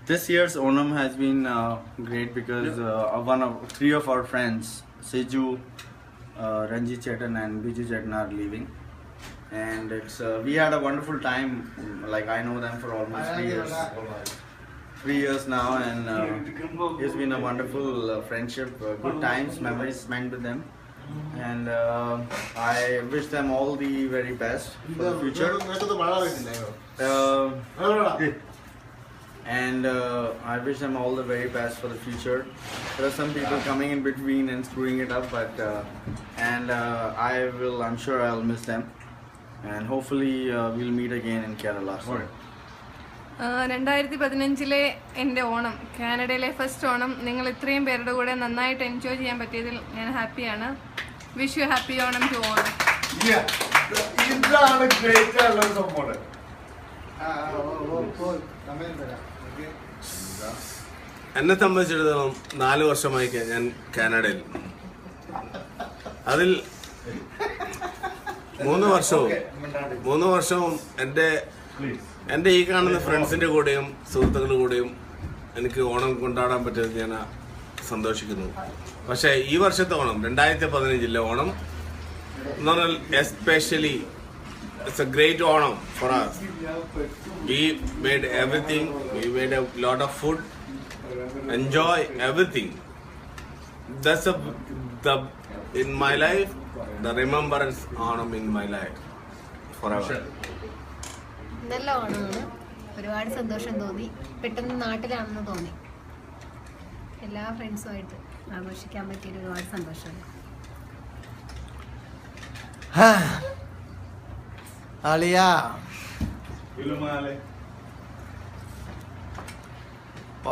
This year's Onam has been great because three of our friends, Seju, Ranjit Chetan and Biju Chetan are leaving. And we had a wonderful time. Like, I know them for almost 3 years. 3 years now, and it's been a wonderful friendship, good times, memories spent with them. And I wish them all the very best for the future. I wish them all the very best for the future. There are some people coming in between and screwing it up, but I'm sure I'll miss them. And hopefully we'll meet again in Kerala. 2015-ലെ എൻ്റെ ഓണം, കാനഡയിലെ first Onam, നിങ്ങൾ ഇത്രയും പേരുടെ കൂടെ നന്നായിട്ട് enjoy ചെയ്യാൻ പറ്റിയതിൽ ഞാൻ ഹാപ്പിയാണ്. Wish you happy Onam to all. ഇതാണ് ഗ്രേറ്റ് ആയിട്ടുള്ള സംഭവം. എന്നെ സംബന്ധിച്ചിടത്തോളം 4 വർഷമായി ഞാൻ കാനഡയിൽ. അതിൽ 3 വർഷവും എൻ്റെ ഈ കാണുന്ന ഫ്രണ്ട്സിൻ്റെ കൂടെയും സുഹൃത്തുക്കളുടെ കൂടെയും എനിക്ക് ഓണം കൊണ്ടാടാൻ പറ്റിയത് ഞാൻ സന്തോഷിക്കുന്നു. പക്ഷേ ഈ വർഷത്തെ ഓണം 2015-ലെ ഓണം എന്ന് പറഞ്ഞാൽ especially it's a great Onam for us. We made everything. We made a lot of food. Enjoy everything. That's in my life, the remembrance Onam in my life forever. നല്ല ഓണമാണ്. ഒരുപാട് സന്തോഷം തോന്നി. പെട്ടെന്ന് നാട്ടിലാണെന്ന് തോന്നി. എല്ലാ ഫ്രണ്ട്സുമായിട്ട് ആഘോഷിക്കാൻ പറ്റിയ ഒരുപാട് സന്തോഷമാണ്.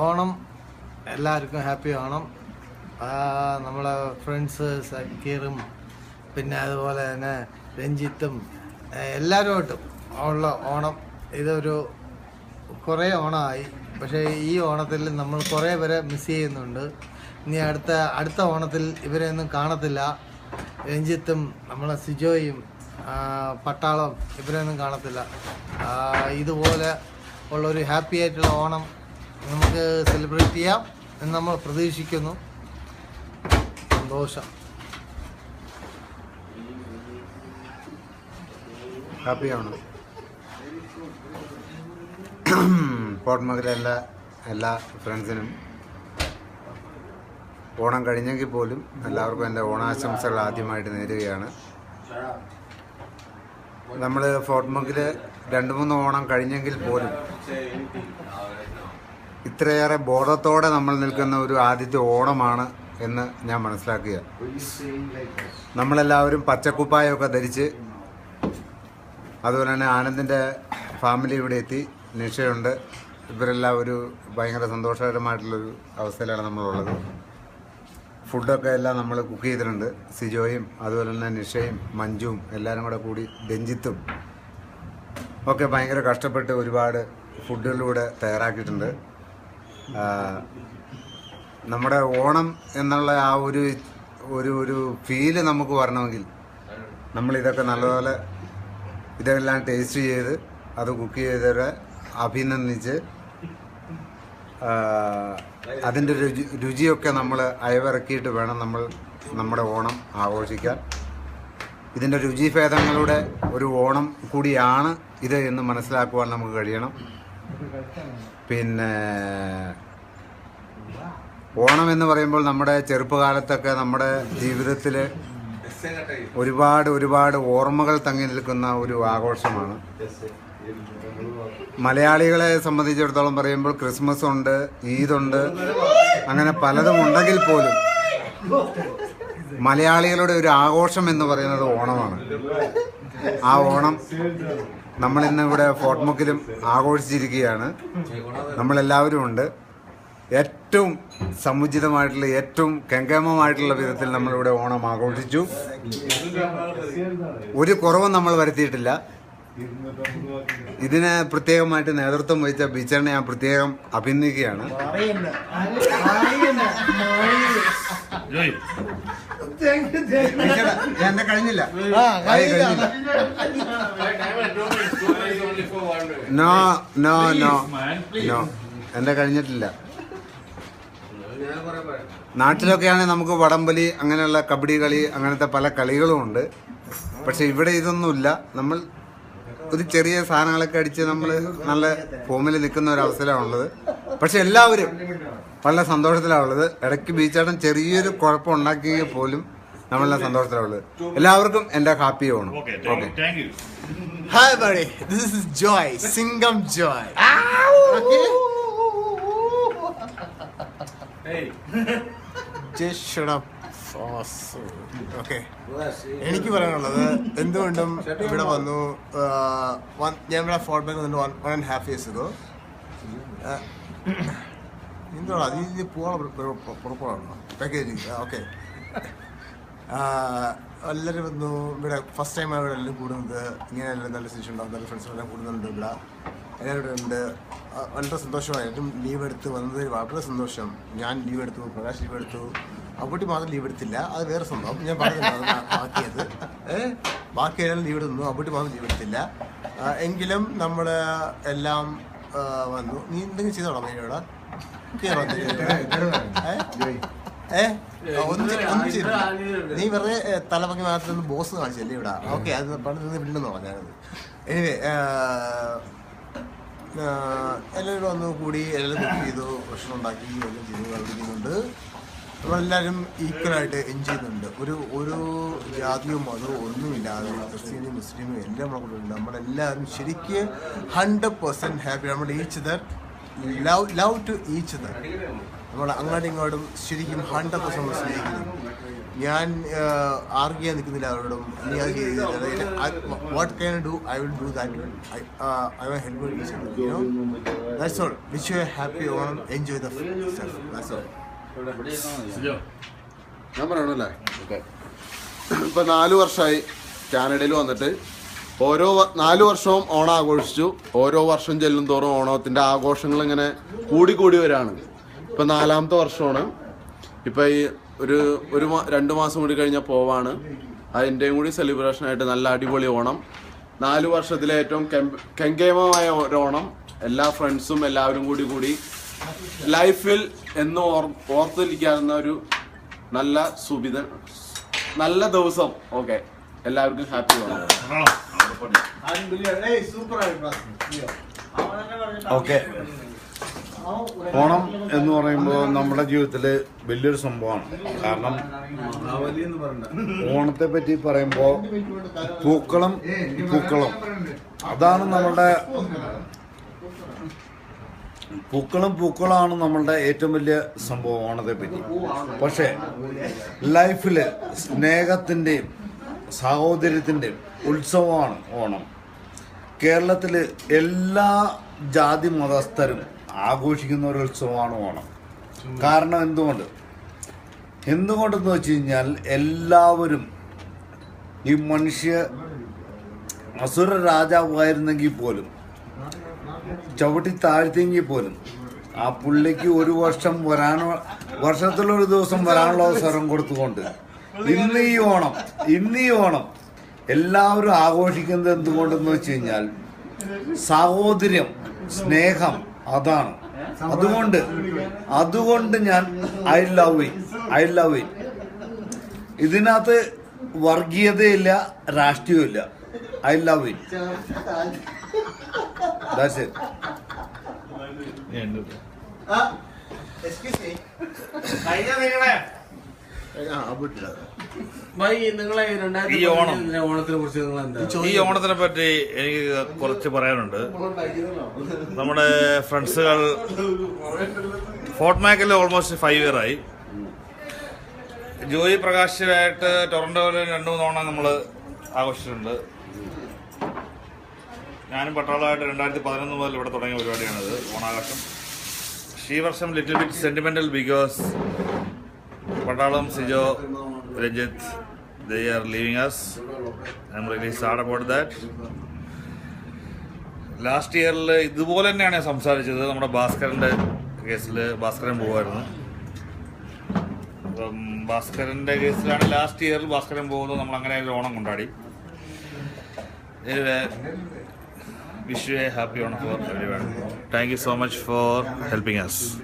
ഓണം എല്ലാവർക്കും ഹാപ്പി ഓണം. നമ്മളെ ഫ്രണ്ട്സ് സക്കീറും പിന്നെ അതുപോലെ തന്നെ രഞ്ജിത്തും എല്ലാവരുമായിട്ടും ഉള്ള ഓണം ഇതൊരു കുറേ ഓണമായി. പക്ഷേ ഈ ഓണത്തിൽ നമ്മൾ കുറേ പേരെ മിസ് ചെയ്യുന്നുണ്ട്. ഇനി അടുത്ത ഓണത്തിൽ ഇവരെയൊന്നും കാണത്തില്ല. രഞ്ജിത്തും നമ്മളെ സിജോയും പട്ടാളം ഇവരെയൊന്നും കാണത്തില്ല. ഇതുപോലെ ഉള്ളൊരു ഹാപ്പി ആയിട്ടുള്ള ഓണം നമുക്ക് സെലിബ്രേറ്റ് ചെയ്യാം എന്ന് നമ്മൾ പ്രതീക്ഷിക്കുന്നു. സന്തോഷം. ഹാപ്പി ഓണം. പോർട്ട്മകലെ എല്ലാ ഫ്രണ്ട്സിനും ഓണം കഴിഞ്ഞെങ്കിൽ പോലും എല്ലാവർക്കും എൻ്റെ ഓണാശംസകൾ ആദ്യമായിട്ട് നേരുകയാണ്. നമ്മൾ ഫോർട്ട്മക്കിൽ 2-3 ഓണം കഴിഞ്ഞെങ്കിൽ പോലും ഇത്രയേറെ ബോധത്തോടെ നമ്മൾ നിൽക്കുന്ന ഒരു ആദ്യത്തെ ഓണമാണ് എന്ന് ഞാൻ മനസ്സിലാക്കുക. നമ്മളെല്ലാവരും പച്ചക്കുപ്പായൊക്കെ ധരിച്ച്, അതുപോലെ തന്നെ ആനന്ദിൻ്റെ ഫാമിലി ഇവിടെ എത്തി, നിഷയുണ്ട്. ഇവരെല്ലാം ഒരു ഭയങ്കര സന്തോഷകരമായിട്ടുള്ളൊരു അവസ്ഥയിലാണ് നമ്മളുള്ളത്. ഫുഡൊക്കെ എല്ലാം നമ്മൾ കുക്ക് ചെയ്തിട്ടുണ്ട്. സിജോയും അതുപോലെ തന്നെ നിഷയും മഞ്ജുവും എല്ലാവരും കൂടെ കൂടി രഞ്ജിത്തും ഒക്കെ ഭയങ്കര കഷ്ടപ്പെട്ട് ഒരുപാട് ഫുഡുകളിലൂടെ തയ്യാറാക്കിയിട്ടുണ്ട്. നമ്മുടെ ഓണം എന്നുള്ള ആ ഒരു ഫീല് നമുക്ക് വരണമെങ്കിൽ നമ്മളിതൊക്കെ നല്ലപോലെ ഇതെല്ലാം ടേസ്റ്റ് ചെയ്ത് അത് കുക്ക് ചെയ്തവരെ അഭിനന്ദിച്ച് അതിൻ്റെ രുചിയൊക്കെ നമ്മൾ അയവിറക്കിയിട്ട് വേണം നമ്മൾ നമ്മുടെ ഓണം ആഘോഷിക്കാൻ. ഇതിൻ്റെ രുചിഭേദങ്ങളുടെ ഒരു ഓണം കൂടിയാണ് ഇത് എന്ന് മനസ്സിലാക്കുവാൻ നമുക്ക് കഴിയണം. പിന്നെ ഓണം എന്ന് പറയുമ്പോൾ നമ്മുടെ ചെറുപ്പകാലത്തൊക്കെ നമ്മുടെ ജീവിതത്തിൽ ഒരുപാട് ഓർമ്മകൾ തങ്ങി നിൽക്കുന്ന ഒരു ആഘോഷമാണ്. മലയാളികളെ സംബന്ധിച്ചിടത്തോളം പറയുമ്പോൾ ക്രിസ്മസ് ഉണ്ട്, ഈദുണ്ട്, അങ്ങനെ പലതും ഉണ്ടെങ്കിൽ പോലും മലയാളികളുടെ ഒരു ആഘോഷം എന്ന് പറയുന്നത് ഓണമാണ്. ആ ഓണം നമ്മളിന്ന് ഇവിടെ ഫോർട്ട്മക്കിലും ആഘോഷിച്ചിരിക്കുകയാണ്. നമ്മളെല്ലാവരും ഉണ്ട്. ഏറ്റവും സമുചിതമായിട്ടുള്ള ഏറ്റവും കെങ്കേമമായിട്ടുള്ള വിധത്തിൽ നമ്മളിവിടെ ഓണം ആഘോഷിച്ചു. ഒരു കുറവും നമ്മൾ വരുത്തിയിട്ടില്ല. ഇതിന് പ്രത്യേകമായിട്ട് നേതൃത്വം വഹിച്ച ബീച്ചറിനെ ഞാൻ പ്രത്യേകം അഭിനന്ദിക്കുകയാണ്. എന്നെ കഴിഞ്ഞില്ല. നോ നോ നോ നോ എൻ്റെ കഴിഞ്ഞിട്ടില്ല. നാട്ടിലൊക്കെയാണെങ്കിൽ നമുക്ക് വടംവലി അങ്ങനെയുള്ള കബഡി കളി അങ്ങനത്തെ പല കളികളും ഉണ്ട്. പക്ഷെ ഇവിടെ ഇതൊന്നുമില്ല. നമ്മൾ ഒരു ചെറിയ സാധനങ്ങളൊക്കെ അടിച്ച് നമ്മൾ നല്ല ഫോമിൽ നിൽക്കുന്ന ഒരു അവസരമാണുള്ളത്. പക്ഷെ എല്ലാവരും വളരെ സന്തോഷത്തിലാണുള്ളത്. ഇടയ്ക്ക് ബീച്ചാട്ടൻ ചെറിയൊരു കുഴപ്പം ഉണ്ടാക്കിയെങ്കിൽ പോലും നമ്മളെല്ലാം സന്തോഷത്തിലാണുള്ളത്. എല്ലാവർക്കും എൻ്റെ happy Onam. Okay. Hi buddy, this is Joy, Singham Joy. Just shut up. Okay, എനിക്ക് പറയാനുള്ളത് എന്തുകൊണ്ടും ഇവിടെ വന്നു. ഞാൻ ഇവിടെ ഫോർട്ട് ബാങ്ക് വന്നിട്ട് 1.5 years ago. എന്തുവാ അത് പുറപ്പെടാണോ പാക്കേജ്? ഓക്കെ, എല്ലാവരും വന്നു ഇവിടെ. ഫസ്റ്റ് ടൈം ഇവിടെ എല്ലാം കൂടുന്നത്. ഇങ്ങനെ നല്ല സിറ്റുവേഷൻ ഉണ്ടാവും. നല്ല ഫ്രണ്ട്സുകളെല്ലാം കൂടുന്നുണ്ട് ഇവിടെ. എല്ലാവരും ഉണ്ട്. വളരെ സന്തോഷമായിട്ടും ലീവ് എടുത്ത് വന്നതിൽ വളരെ സന്തോഷം. ഞാൻ ലീവ് എടുത്തു, പ്രകാശ് ലീവ് എടുത്തു, അപ്പൂട്ടി മാത്രം ലീവ് എടുത്തില്ല. അത് വേറെ സംഭവം. ഞാൻ പറഞ്ഞിട്ടുണ്ടായിരുന്നു ബാക്കിയത്. ബാക്കി എല്ലാം ലീവ് എടുത്തു, അപ്പൂട്ടി മാത്രം ലീവ് എടുത്തില്ല. എങ്കിലും നമ്മൾ എല്ലാം വന്നു. നീ എന്തെങ്കിലും ചെയ്തോളാം ഇവിടെ നീ വെറുതെ തലപങ്ങി മാത്രം ബോസ് കാണിച്ചല്ലേ ഇവിടെ. ഓക്കെ, അത് പണ്ട് വില്ലെന്ന് പറഞ്ഞത്. എനിവേ എല്ലാവരും വന്നു കൂടി, എല്ലാവരും കുക്ക് ചെയ്തു, ഭക്ഷണം ഉണ്ടാക്കി, എല്ലാം ചെയ്തു കളിക്കുന്നുണ്ട്. നമ്മളെല്ലാവരും ഈക്വലായിട്ട് എൻജോയ് ചെയ്യുന്നുണ്ട്. ഒരു ജാതിയോ മതമോ ഒന്നുമില്ലാതെ ക്രിസ്ത്യനും മുസ്ലിമും എല്ലാം നമ്മളെ കൂടെ ഉണ്ട്. നമ്മളെല്ലാവരും ശരിക്ക് 100% ഹാപ്പി. നമ്മൾ each other love to each other. നമ്മൾ അങ്ങോട്ടും ഇങ്ങോട്ടും ശരിക്കും 100% സ്നേഹിക്കുന്നു. ഞാൻ ആർഗ്യ ചെയ്യാൻ നിൽക്കുന്നില്ല അവരോടും. നീ അത് ചെയ്തില്ല, what can do I will do that. I will help each other, you know. That's all. Wish you A happy Onam. Enjoy the self. That's all. ഞാൻ പറയണല്ലേ, ഇപ്പം 4 വർഷമായി കാനഡയിൽ വന്നിട്ട്. 4 വർഷവും ഓണം ആഘോഷിച്ചു. ഓരോ വർഷം ചെല്ലും തോറും ഓണത്തിൻ്റെ ആഘോഷങ്ങൾ ഇങ്ങനെ കൂടി വരികയാണ്. ഇപ്പം 4ാമത്തെ വർഷമാണ്. ഇപ്പം ഈ ഒരു 2 മാസം കൂടി കഴിഞ്ഞാൽ പോവാണ്. അതിൻ്റെയും കൂടി സെലിബ്രേഷനായിട്ട് നല്ല അടിപൊളി ഓണം. 4 വർഷത്തിലെ ഏറ്റവും കെങ്കേമമായ ഒരു ഓണം. എല്ലാ ഫ്രണ്ട്സും എല്ലാവരും കൂടി ലൈഫിൽ എന്നും ഓർത്തിരിക്കാവുന്ന ഒരു നല്ല ദിവസം. ഓക്കെ, എല്ലാവർക്കും ഹാപ്പി ഓണം. ഓക്കെ, ഓണം എന്ന് പറയുമ്പോൾ നമ്മുടെ ജീവിതത്തിൽ വലിയൊരു സംഭവമാണ്. കാരണം ഓണത്തെ പറ്റി പറയുമ്പോൾ പൂക്കളം അതാണ് നമ്മളുടെ പൂക്കളമാണ് നമ്മളുടെ ഏറ്റവും വലിയ സംഭവം ഓണത്തെ പറ്റി. പക്ഷേ ലൈഫിൽ സ്നേഹത്തിൻ്റെയും സഹോദര്യത്തിൻ്റെയും ഉത്സവമാണ് ഓണം. കേരളത്തിൽ എല്ലാ ജാതി മതസ്ഥരും ആഘോഷിക്കുന്ന ഒരു ഉത്സവമാണ് ഓണം. കാരണം എന്തുകൊണ്ടെന്ന് വെച്ച് കഴിഞ്ഞാൽ എല്ലാവരും ഈ അസുര രാജാവായിരുന്നെങ്കിൽ പോലും, ചവിട്ടി താഴ്ത്തിയെങ്കിൽ പോലും, ആ പുള്ളിക്ക് ഒരു വർഷത്തിലൊരു ദിവസം വരാനുള്ള അവസരം കൊടുത്തുകൊണ്ട് ഇന്ന് ഈ ഓണം എല്ലാവരും ആഘോഷിക്കുന്നത് എന്തുകൊണ്ടെന്ന് വെച്ച് കഴിഞ്ഞാൽ സഹോദര്യം, സ്നേഹം, അതാണ്. അതുകൊണ്ട് ഞാൻ ഐ ലവ് ഇറ്റ്. ഇതിനകത്ത് വർഗീയതയില്ല, രാഷ്ട്രീയമില്ല. I love it. That's it. ഈ ഓണത്തിനെ പറ്റി എനിക്ക് കുറച്ച് പറയാനുണ്ട്. നമ്മുടെ ഫ്രണ്ട്സുകൾ ഫോർട്ട് മാക്കിൽ ഓൾമോസ്റ്റ് 5 year ആയി. ജോയി പ്രകാശുമായിട്ട് ടൊറന്റോയിൽ 2-3 ഓണം നമ്മൾ ആഘോഷിച്ചിട്ടുണ്ട്. ഞാനും പട്ടാളമായിട്ട് 2011 മുതൽ ഇവിടെ തുടങ്ങിയ പരിപാടിയാണിത്, ഓണാഘോഷം. ഈ വർഷം ലിറ്റിൽ ബിറ്റ് സെന്റിമെന്റൽ ബിക്കോസ് പട്ടാളം, Sijo, Rajith, they are leaving us. I'm really sad about that. Last ഇയറിൽ ഇതുപോലെ തന്നെയാണ് ഞാൻ സംസാരിച്ചത്. നമ്മുടെ ഭാസ്കരൻ്റെ കേസിൽ ഭാസ്കരൻ പോകുമായിരുന്നു. അപ്പം ഭാസ്കരൻ്റെ കേസിലാണ് ലാസ്റ്റ് ഇയറിൽ ഭാസ്കരൻ പോകുന്നത്. നമ്മൾ അങ്ങനെ ഒരു Onam കൊണ്ടാടി. wish you a happy Onam for everyone. Thank you so much for helping us.